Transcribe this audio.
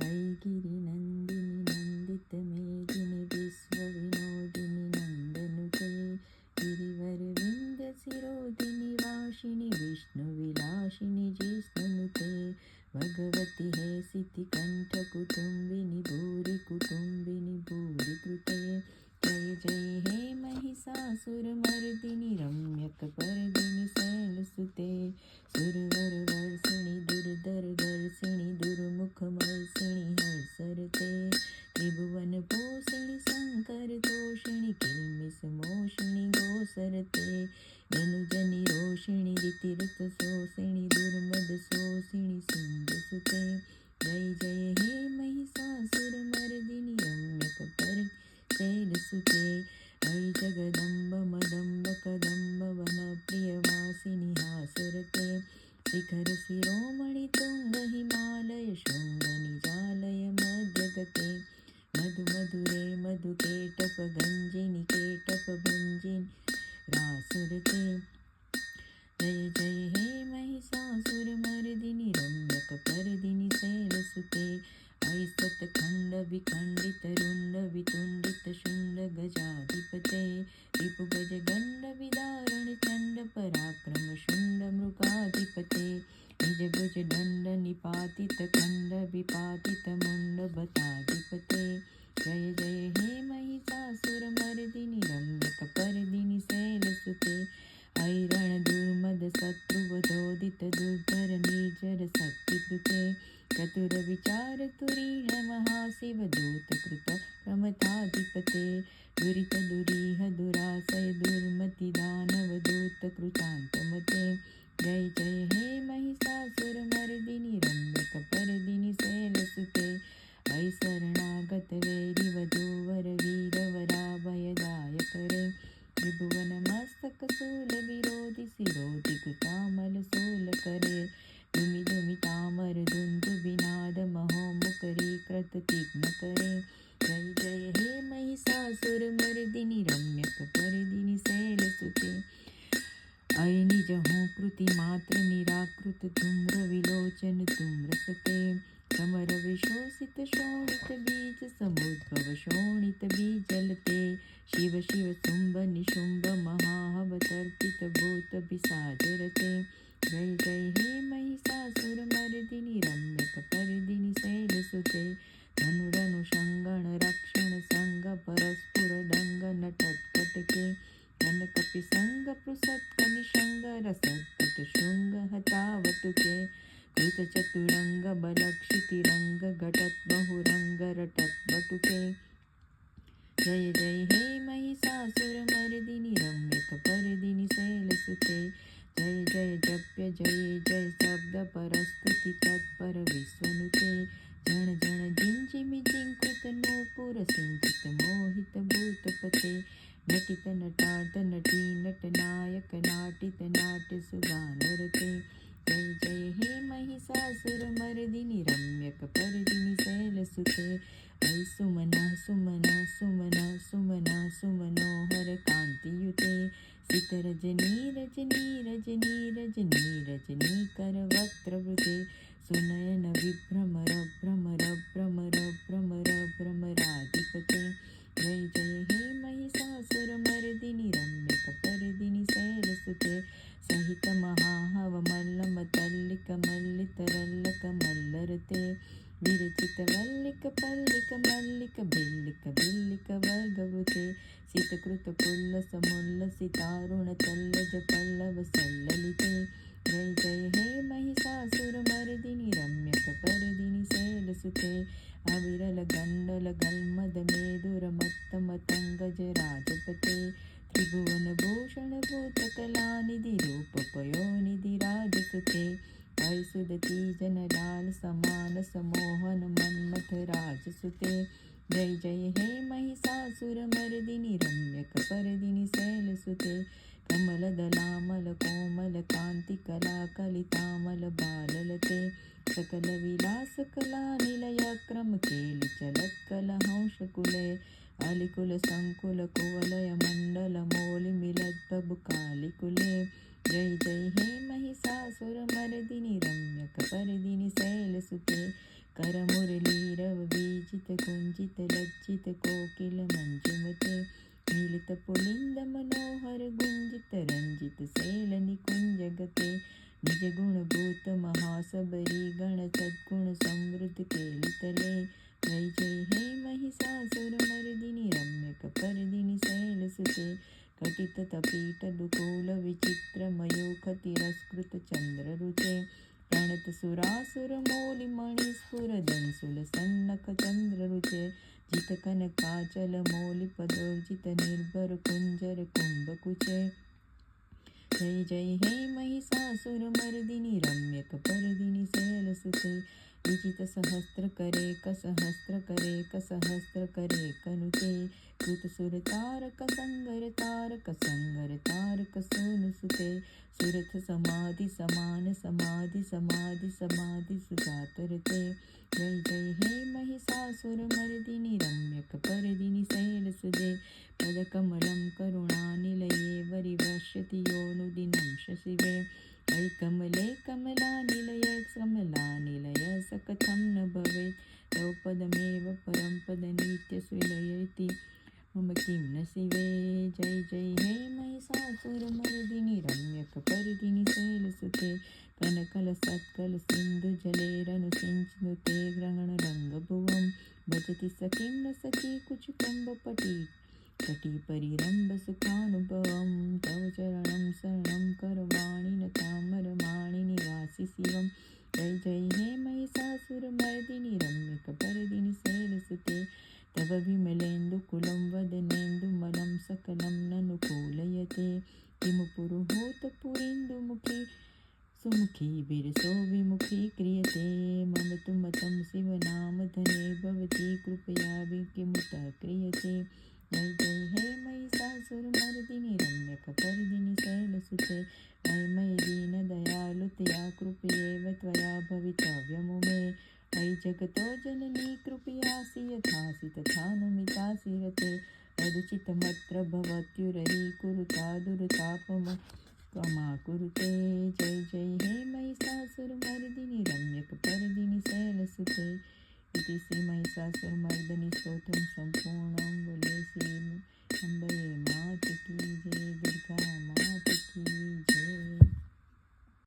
वैगिरिनन्दिनि नन्दितमेदिनि विश्वविनोदिनि नन्दनुते गिरिवरविन्द्यशिरोदिनि वासिनि विष्णुविलासिनि जिष्णुनुते भगवति हेसितिकण्ठकुटुम्बिनि भूरिकुटुम्बिनि भूरिकृते जय जय हे महिषासुरमर्दिनि रम्यकपर्दिनि शैलसुते सुरवरवर्षिणि दुर्धरघर्षिणि दुर्मुखमर्षिणि हर्षरते त्रिभुवनपोषिणि शङ्करतोषिणि किल्मिषमोषिणि गोसरते जनुजनिरोषिणि ऋतिरतशोषिणि दुर्मदशोषिणि सिन्धुसुते जय जय हे महिषासुरमर्दिनि रम्यकपर्दिनि शैलसुते ऐ जगदम्ब मदम्ब कदम्ब वनप्रियवासिनि हासरते शिखर शिरोमणि तुंग हिमालय शृंग निजालय मध्यगते मधु मधुरे मधुकेटप गंजिनि केटप भंजिनि रासरते जय जय हे महिषासुरमर्दिनि रम्यकपर्दिनि शैलसुते ऐसत खंड विखंडित रुंड वितुंडित शुंड गजाधिपते रिपुगज गंड विदारण चंड पराक्रम शुंड मृगाधिपते निज भुज दंड निपातित खंड विपातित मुंड भताधिपते जय जय हे महिषासुरमर्दिनि रम्यकपर्दिनि शैलसुते ऐरण दुर्मद शत्रुवधोदित दुर्धर निर्जर शक्तिकृते चतुर विचार तुरीण महाशिव दूतकृत प्रमथाधिपते दुरित दुरीह दुराशय दुर्मति दानव दूत कृतान्तमते जय जय हे महिषासुरमर्दिनि रम्यकपर्दिनि शैलसुते ऐ शरणागत वैरि वधूवर वीरवराभयदायकरे त्रिभुवन मस्तक शूल विरोधि शिरोधि कृतामल शूल करे दुमि दुमि तामर दुन्दुभिनाद महोमुकरी कृत तीक्ष्ण करे जय जय हे महिषासुरमर्दिनि रम्यकपर्दिनि शैलसुते ऐ निज हूँ कृति मात्र निराकृत धूम्र विलोचन धूम्रसते समर विशोषित शोणित बीज समुद्भव शोणित बीजलते शिव शिव शुंभ निशुंभ महावतर्पित भूत विसाजरते जय जय हे महिषासुरमर्दिनि रम्यकपर्दिनि शैलसुते धनुरनु शंगण रक्षण संग परस्फुर डंग नटत्कटके कनकपि संग पृषत्क निशंग रसत्कट शृंग हतावतुके कृत चतुरंग बलक्षितिरंग घटत बहुरंग रटत बटुके जय जय हे महिषासुरमर्दिनि रम्यकपर्दिनि शैलसुते जय जय जप्य जय जय शब्द परस्तुति तत्पर विश्वनुते जन जन जिंजिमि जिंकृत नूपुर सिंचित मोहित भूतपते नटित नटार्थ नटी नट नायक नाटित नाट्य सुगानरते जय जय हे महिषासुरमर्दिनि रम्यकपर्दिनि शैलसुते ऐ सुमना सुमना सुमना सुमना सुमनोहर कांतियुते सित रजनी रजनी रजनी रजनी रजनी कर वक्त्रवृते सुनयन विभ्रमर भ्रमर भ्रमर भ्रमर भ्रमराधिपते जय जय हे महिषासुरमर्दिनि रम्यकपर्दिनि शैलसुते सहित महाहव मल्लम तल्लिक मल्लित रल्लक मल्लरते विरचित वल्लिक पल्लिक मल्लिक बिल्लिक बिल्लिक वर्गवृते सितकृत पुल्लस मुल्लसितारुण तल्लज पल्लव सल्ललिते जय जय हे महिषासुरमर्दिनि रम्यकपर्दिनि शैलसुते अविरल गंडल गल्मद मेदुर मत्त मतंगज राजपते त्रिभुवन भूषण भूतकलानिधि रूप पयोनिधि राजसुते ऐ सुदति जन लाल समान समोहन मन्मथ राजसुते जय जय हे महिषासुरमर्दिनि रम्यकपर्दिनि शैलसुते कमल दलामल कोमल कांति कला कलितामल बाललते सकल विलास कला निलय क्रम केलि चलत कलहंसकुले अलिकुल संकुल कुवलय मंडल मौलि मिलत बबु कालिकुले जय जय हे महिषासुरमर्दिनि रम्यकपर्दिनि शैलसुते करमुरलीरव बीजित कुंजित लज्जित कोकिल मंजुमते मीलित पुलिंद मनोहर गुंजित रंजित सेल निकुंज गते निज गुण भूत महासबरी गण सद्गुण समृद्ध केलितले जय जय हे महिषासुर मर्दिनि रम्यक पर्दिनि शैलसुते कटित तपीट दुकूल विचित्र मयूख तिरस्कृत चंद्र रुचे प्रणत सुरासुर मौलि मणि स्फुर दंसुल सन्नख चंद्र रुचे जित कनकाचल मौलि पदोर्जित निर्भर कुंजर कुंभ कुचे जय जय हे महिषासुर मर्दिनि रम्यक पर्दिनि शैलसुते विजित सहस्त्र करे कसहस्त्र करे कसहस्त्र करे कनुते कृत सुर तारक संगर तारक सोनुसुते सुरथ समाधि समान समाधि समाधि समाधि सुजातरते जय जय हे महिषासुर मर्दिनि रम्यक पर्दिनि शैलसुते पदकमलं करुणानिलये वरिवश्यति योनुदिनं शशिवे ऐ कमले कमलानिलय कमलानिलय सकथं न भवेत् तव पदमेव परं पदनित्यस्विलयति मम किं न शिवे जय जय हे महिषासुरमर्दिनि रम्यक पर्दिनि शैलसुते कनकल सत्कल सिन्धु जलेरनुसिञ्चनुते ग्रहणरङ्गभुवं भजति सखीं न सखी कुचकुम्भपटी तटी परिरम्भ सुखानुभवं तव चरणं शरणं करवाणि न तामरमाणि निवासि शिवं जय जय हे महिषासुरमर्दिनि रम्यक पर्दिनि शैलसुते तव विमलेन्दुकुलं वदनेन्दुमलं सकलं ननुकूलयते किमु पुरुहूतपुरीन्दुमुखी सुमुखी बिरसो विमुखी क्रियते मम तु मतं शिवनामधने भवती कृपया किमुत क्रियते जय जय हे महिषासुरमर्दिनि रम्यक पर्दिनि शैलसुते अयि मयि दीनदयालुतया कृपयैव त्वया भवितव्यमु मे अयि जगतो जननी कृपयासि यथासि तथानुमितासि रते यदुचितमत्र भवत्युरयि कुरुता दुर्तापम क्षमा कुरुते जय जय हे महिषासुरमर्दिनि रम्यक पर्दिनि शैलसुते इति श्री महिषासुरमर्दिनि स्तोत्रं सम्पूर्णं बोले श्री अम्बे मात की जय दुर्गा मात की